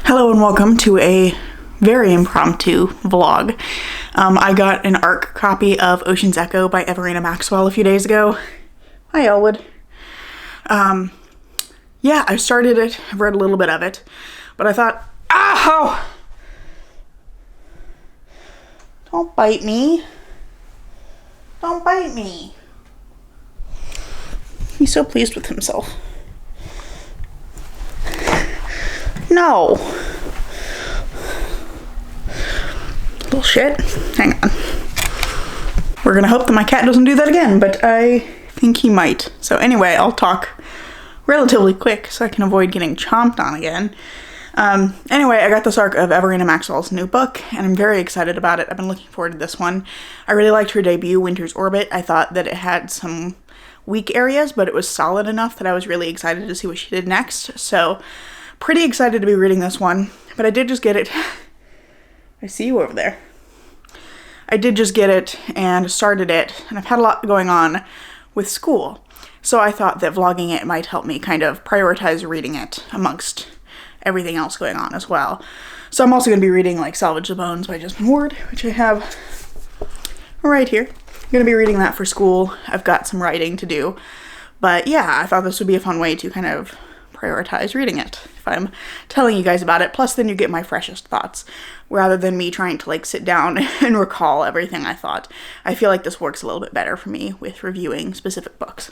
Hello and welcome to a very impromptu vlog. I got an ARC copy of Ocean's Echo by Everina Maxwell a few days ago. Hi Elwood. Yeah, I started it, I've read a little bit of it, but I thought, ow! Don't bite me. Don't bite me. He's so pleased with himself. No. Little shit. Hang on. We're gonna hope that my cat doesn't do that again, but I think he might. So anyway, I'll talk relatively quick so I can avoid getting chomped on again. Anyway, I got this arc of Everina Maxwell's new book, and I'm very excited about it. I've been looking forward to this one. I really liked her debut, Winter's Orbit. I thought that it had some weak areas, but it was solid enough that I was really excited to see what she did next. So, pretty excited to be reading this one, but I did just get it. I see you over there. I did just get it and started it, and I've had a lot going on with school. So I thought that vlogging it might help me kind of prioritize reading it amongst everything else going on as well. So I'm also going to be reading like Salvage the Bones by Justin Ward, which I have right here. I'm going to be reading that for school. I've got some writing to do. But yeah, I thought this would be a fun way to kind of prioritize reading it if I'm telling you guys about it. Plus then you get my freshest thoughts rather than me trying to like sit down and recall everything I thought. I feel like this works a little bit better for me with reviewing specific books.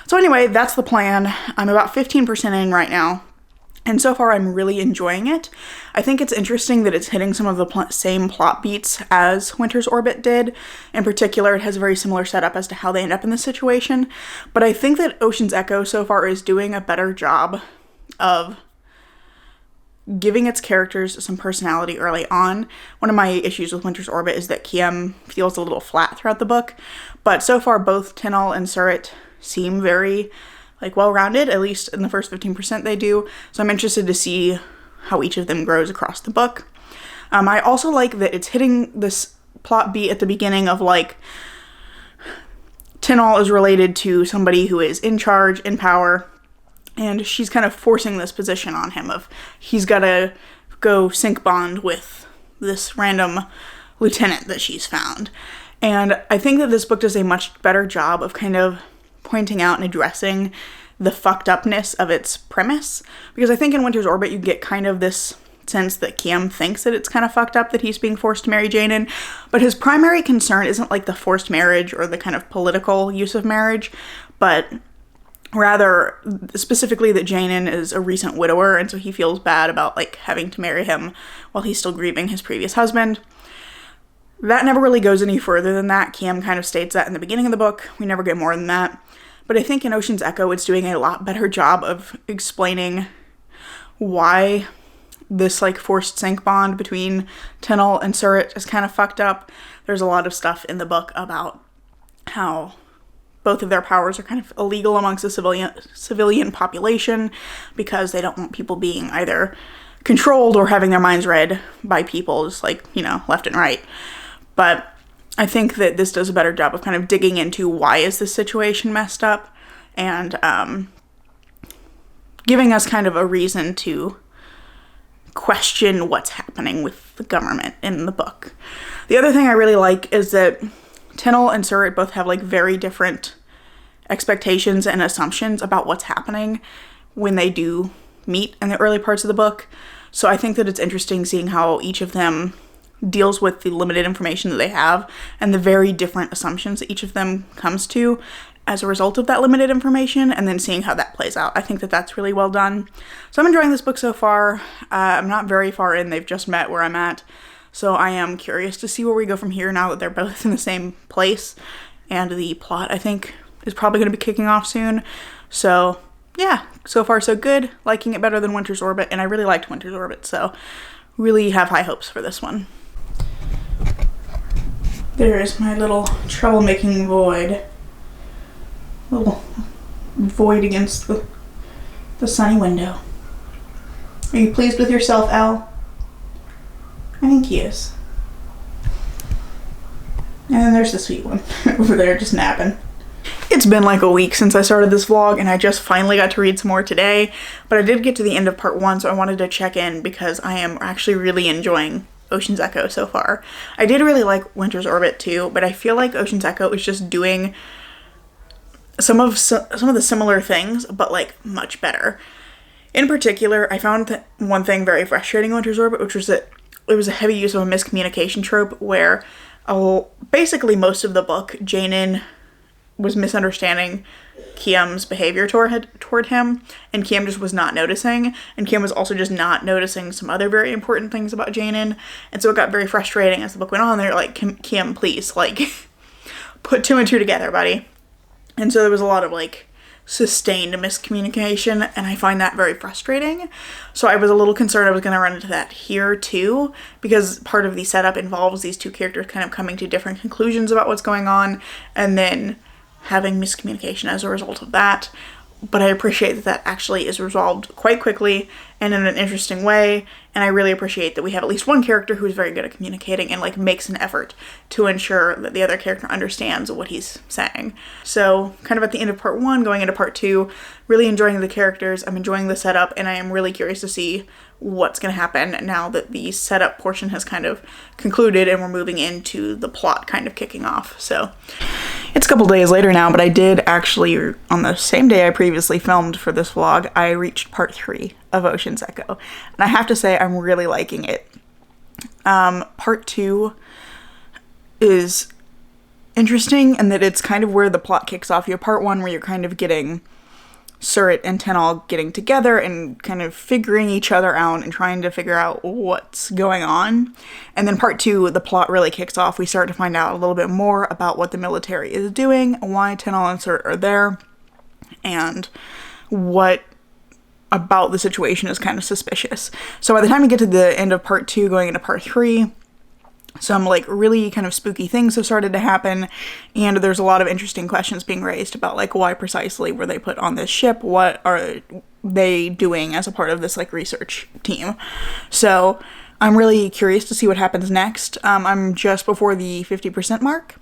So anyway, that's the plan. I'm about 15% in right now. And so far, I'm really enjoying it. I think it's interesting that it's hitting some of the same plot beats as Winter's Orbit did. In particular, it has a very similar setup as to how they end up in this situation. But I think that Ocean's Echo so far is doing a better job of giving its characters some personality early on. One of my issues with Winter's Orbit is that Kiem feels a little flat throughout the book. But so far, both Tinel and Surratt seem very well-rounded, at least in the first 15% they do. So I'm interested to see how each of them grows across the book. I also like that it's hitting this plot beat at the beginning of like, Tinel is related to somebody who is in charge, in power, and she's kind of forcing this position on him of he's gotta go sync bond with this random lieutenant that she's found. And I think that this book does a much better job of kind of pointing out and addressing the fucked upness of its premise. Because I think in Winter's Orbit you get kind of this sense that Kiem thinks that it's kind of fucked up that he's being forced to marry Janin, but his primary concern isn't like the forced marriage or the kind of political use of marriage, but rather specifically that Janin is a recent widower, and so he feels bad about like having to marry him while he's still grieving his previous husband. That never really goes any further than that. Kiem kind of states that in the beginning of the book. We never get more than that. But I think in Ocean's Echo, it's doing a lot better job of explaining why this like forced sync bond between Tinel and Surratt is kind of fucked up. There's a lot of stuff in the book about how both of their powers are kind of illegal amongst the civilian population because they don't want people being either controlled or having their minds read by people just like, you know, left and right. But I think that this does a better job of kind of digging into why is this situation messed up and giving us kind of a reason to question what's happening with the government in the book. The other thing I really like is that Tinel and Surratt both have like very different expectations and assumptions about what's happening when they do meet in the early parts of the book. So I think that it's interesting seeing how each of them deals with the limited information that they have and the very different assumptions that each of them comes to as a result of that limited information, and then seeing how that plays out. I think that that's really well done. So I'm enjoying this book so far. I'm not very far in. They've just met where I'm at. So I am curious to see where we go from here now that they're both in the same place. And the plot, I think, is probably going to be kicking off soon. So yeah, so far so good. Liking it better than Winter's Orbit, and I really liked Winter's Orbit, so really have high hopes for this one. There's my little troublemaking void. Little void against the sunny window. Are you pleased with yourself, Al? I think he is. And then there's the sweet one over there just napping. It's been like a week since I started this vlog and I just finally got to read some more today, but I did get to the end of part 1, so I wanted to check in because I am actually really enjoying Ocean's Echo so far. I did really like Winter's Orbit too, but I feel like Ocean's Echo is just doing some of the similar things, but like much better. In particular, I found one thing very frustrating in Winter's Orbit, which was that it was a heavy use of a miscommunication trope where basically most of the book, Janin was misunderstanding Kiam's behavior toward him, and Kiam just was not noticing, and Kiam was also just not noticing some other very important things about Janin, and so it got very frustrating as the book went on. They're like, Kiam, please, like, put 2 and 2 together, buddy. And so there was a lot of, like, sustained miscommunication, and I find that very frustrating. So I was a little concerned I was going to run into that here too, because part of the setup involves these 2 characters kind of coming to different conclusions about what's going on, and then having miscommunication as a result of that. But I appreciate that that actually is resolved quite quickly and in an interesting way, and I really appreciate that we have at least one character who's very good at communicating and like makes an effort to ensure that the other character understands what he's saying. So kind of at the end of part 1, going into part 2, really enjoying the characters, I'm enjoying the setup, and I am really curious to see what's going to happen now that the setup portion has kind of concluded and we're moving into the plot kind of kicking off. So it's a couple days later now, but I did actually, on the same day I previously filmed for this vlog, I reached part 3 of Ocean's Echo, and I have to say I'm really liking it. Part 2 is interesting in that it's kind of where the plot kicks off. You have part 1 where you're kind of getting Surratt and Tennall getting together and kind of figuring each other out and trying to figure out what's going on. And then part 2, the plot really kicks off. We start to find out a little bit more about what the military is doing, why Tennall and Surratt are there, and what about the situation is kind of suspicious. So by the time we get to the end of part 2, going into part 3, some like really kind of spooky things have started to happen, and there's a lot of interesting questions being raised about like why precisely were they put on this ship, what are they doing as a part of this like research team. So I'm really curious to see what happens next. I'm just before the 50% mark,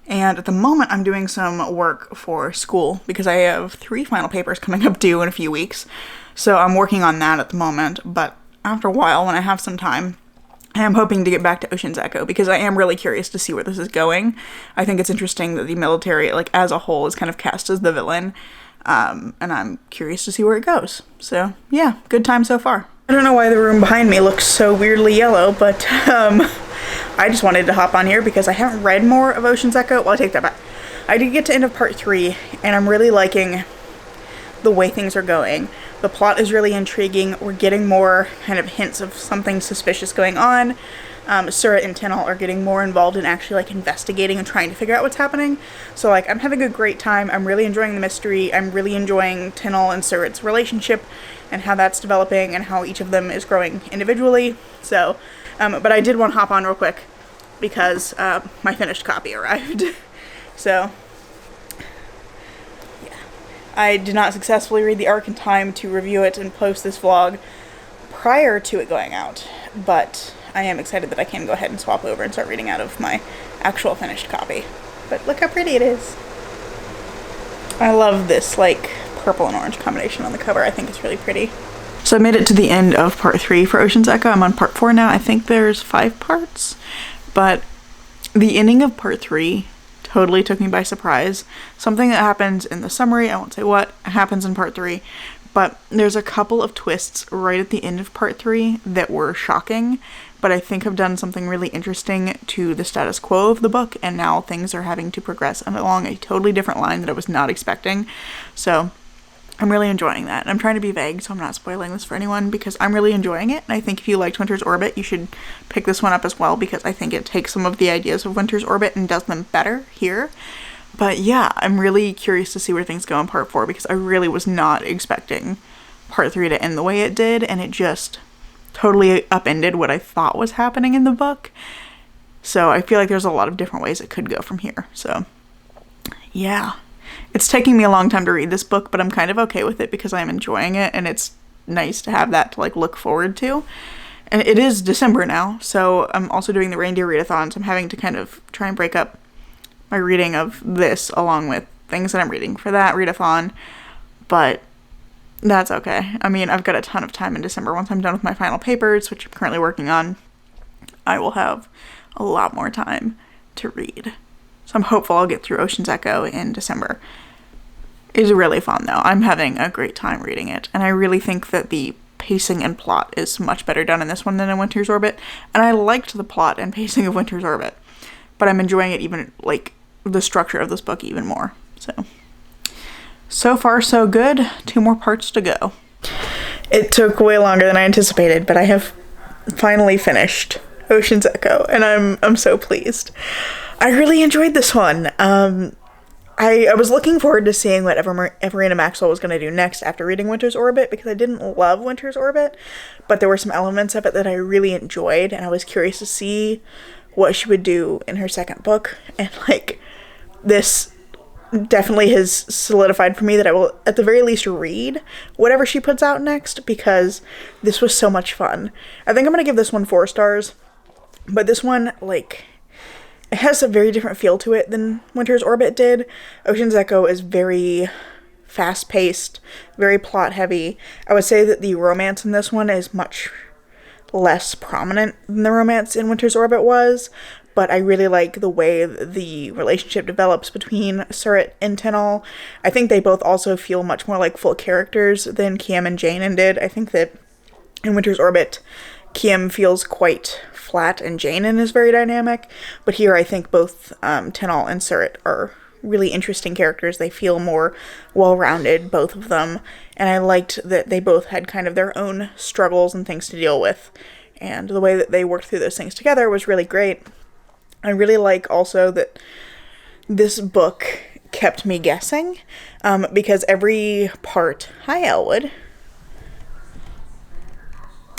and at the moment I'm doing some work for school because I have 3 final papers coming up due in a few weeks, so I'm working on that at the moment. But after a while, when I have some time, I am hoping to get back to Ocean's Echo because I am really curious to see where this is going. I think it's interesting that the military, like as a whole, is kind of cast as the villain, and I'm curious to see where it goes. So yeah, good time so far. I don't know why the room behind me looks so weirdly yellow, but I just wanted to hop on here because I haven't read more of Ocean's Echo. Well, I take that back. I did get to end of part 3, and I'm really liking the way things are going. The plot is really intriguing. We're getting more kind of hints of something suspicious going on. Surratt and Tennall are getting more involved in actually like investigating and trying to figure out what's happening. So like I'm having a great time. I'm really enjoying the mystery. I'm really enjoying Tennall and Surratt's relationship and how that's developing and how each of them is growing individually. So, but I did want to hop on real quick because my finished copy arrived. So I did not successfully read the arc in time to review it and post this vlog prior to it going out, but I am excited that I can go ahead and swap over and start reading out of my actual finished copy. But look how pretty it is. I love this like purple and orange combination on the cover. I think it's really pretty. So I made it to the end of part 3 for Ocean's Echo. I'm on part 4 now. I think there's 5 parts, but the ending of part 3 totally took me by surprise. Something that happens in the summary, I won't say what, happens in part 3, but there's a couple of twists right at the end of part 3 that were shocking, but I think have done something really interesting to the status quo of the book, and now things are having to progress along a totally different line that I was not expecting. So I'm really enjoying that. I'm trying to be vague, so I'm not spoiling this for anyone because I'm really enjoying it. And I think if you liked Winter's Orbit, you should pick this one up as well because I think it takes some of the ideas of Winter's Orbit and does them better here. But yeah, I'm really curious to see where things go in part 4 because I really was not expecting part 3 to end the way it did, and it just totally upended what I thought was happening in the book. So I feel like there's a lot of different ways it could go from here. So yeah. It's taking me a long time to read this book, but I'm kind of okay with it because I'm enjoying it, and it's nice to have that to like look forward to. And it is December now, so I'm also doing the reindeer readathon, so I'm having to kind of try and break up my reading of this along with things that I'm reading for that readathon, but that's okay. I mean, I've got a ton of time in December. Once I'm done with my final papers, which I'm currently working on, I will have a lot more time to read. So I'm hopeful I'll get through Ocean's Echo in December. It's really fun, though. I'm having a great time reading it, and I really think that the pacing and plot is much better done in this one than in Winter's Orbit, and I liked the plot and pacing of Winter's Orbit, but I'm enjoying it even, like, the structure of this book even more. So far so good. 2 more parts to go. It took way longer than I anticipated, but I have finally finished Ocean's Echo, and I'm so pleased. I really enjoyed this one. I was looking forward to seeing what Everina Maxwell was going to do next after reading Winter's Orbit, because I didn't love Winter's Orbit, but there were some elements of it that I really enjoyed, and I was curious to see what she would do in her second book, and, like, this definitely has solidified for me that I will, at the very least, read whatever she puts out next, because this was so much fun. I think I'm going to give this one 4 stars, but this one, like, it has a very different feel to it than Winter's Orbit did. Ocean's Echo is very fast-paced, very plot-heavy. I would say that the romance in this one is much less prominent than the romance in Winter's Orbit was, but I really like the way the relationship develops between Surratt and Tennall. I think they both also feel much more like full characters than Kim and Janen did. I think that in Winter's Orbit, Kim feels quite flat and Janen is very dynamic, but here I think both Tennall and Surratt are really interesting characters. They feel more well-rounded, both of them, and I liked that they both had kind of their own struggles and things to deal with, and the way that they worked through those things together was really great. I really like also that this book kept me guessing, because every part... Hi, Elwood.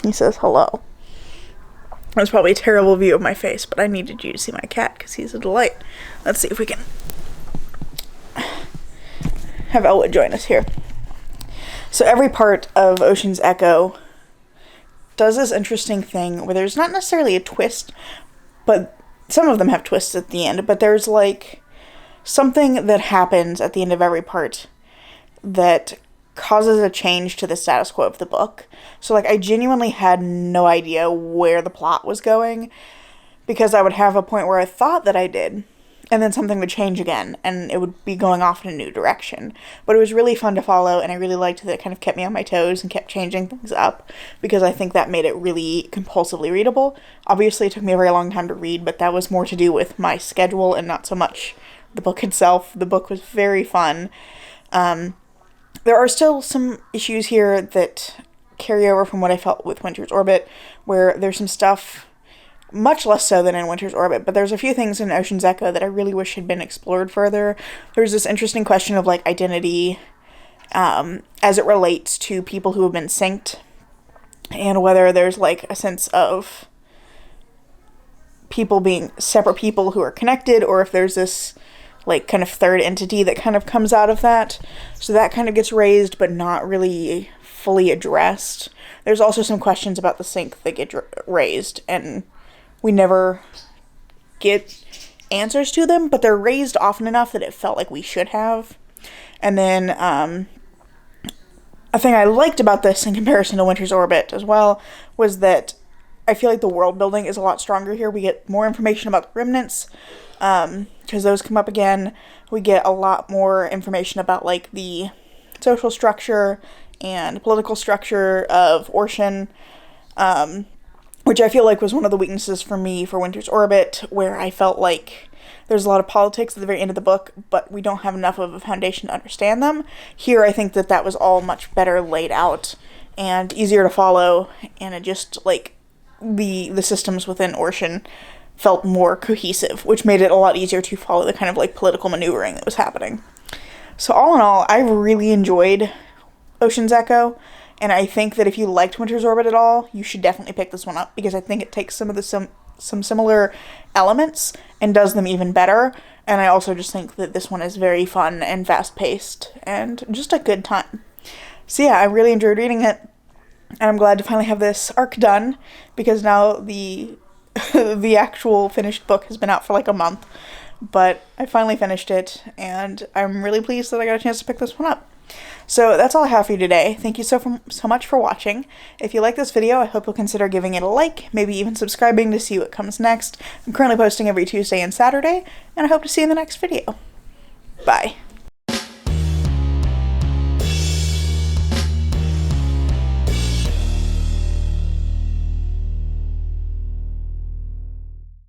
He says hello. That's probably a terrible view of my face, but I needed you to see my cat because he's a delight. Let's see if we can have Elwood join us here. So every part of Ocean's Echo does this interesting thing where there's not necessarily a twist, but some of them have twists at the end, but there's like something that happens at the end of every part that causes a change to the status quo of the book. So, like, I genuinely had no idea where the plot was going, because I would have a point where I thought that I did, and then something would change again, and it would be going off in a new direction. But it was really fun to follow, and I really liked that it kind of kept me on my toes and kept changing things up, because I think that made it really compulsively readable. Obviously, it took me a very long time to read, but that was more to do with my schedule and not so much the book itself. The book was very fun. There are still some issues here that carry over from what I felt with Winter's Orbit, where there's some stuff, much less so than in Winter's Orbit, but there's a few things in Ocean's Echo that I really wish had been explored further. There's this interesting question of, like, identity as it relates to people who have been synced, and whether there's, like, a sense of people being separate people who are connected, or if there's this, like, kind of third entity that kind of comes out of that. So that kind of gets raised, but not really fully addressed. There's also some questions about the sync that get raised, and we never get answers to them, but they're raised often enough that it felt like we should have. And then, a thing I liked about this in comparison to Winter's Orbit as well was that I feel like the world building is a lot stronger here. We get more information about the remnants, because those come up again. We get a lot more information about, like, the social structure and political structure of Orshan, which I feel like was one of the weaknesses for me for Winter's Orbit, where I felt like there's a lot of politics at the very end of the book, but we don't have enough of a foundation to understand them. Here, I think that that was all much better laid out and easier to follow, and it just, like, the systems within Orshan felt more cohesive, which made it a lot easier to follow the kind of, like, political maneuvering that was happening. So all in all, I really enjoyed Ocean's Echo, and I think that if you liked Winter's Orbit at all, you should definitely pick this one up, because I think it takes some of the some similar elements and does them even better, and I also just think that this one is very fun and fast-paced and just a good time. So yeah, I really enjoyed reading it, and I'm glad to finally have this arc done, because now the actual finished book has been out for like a month, but I finally finished it, and I'm really pleased that I got a chance to pick this one up. So that's all I have for you today. Thank you so much for watching. If you like this video, I hope you'll consider giving it a like, maybe even subscribing to see what comes next. I'm currently posting every Tuesday and Saturday, and I hope to see you in the next video. Bye.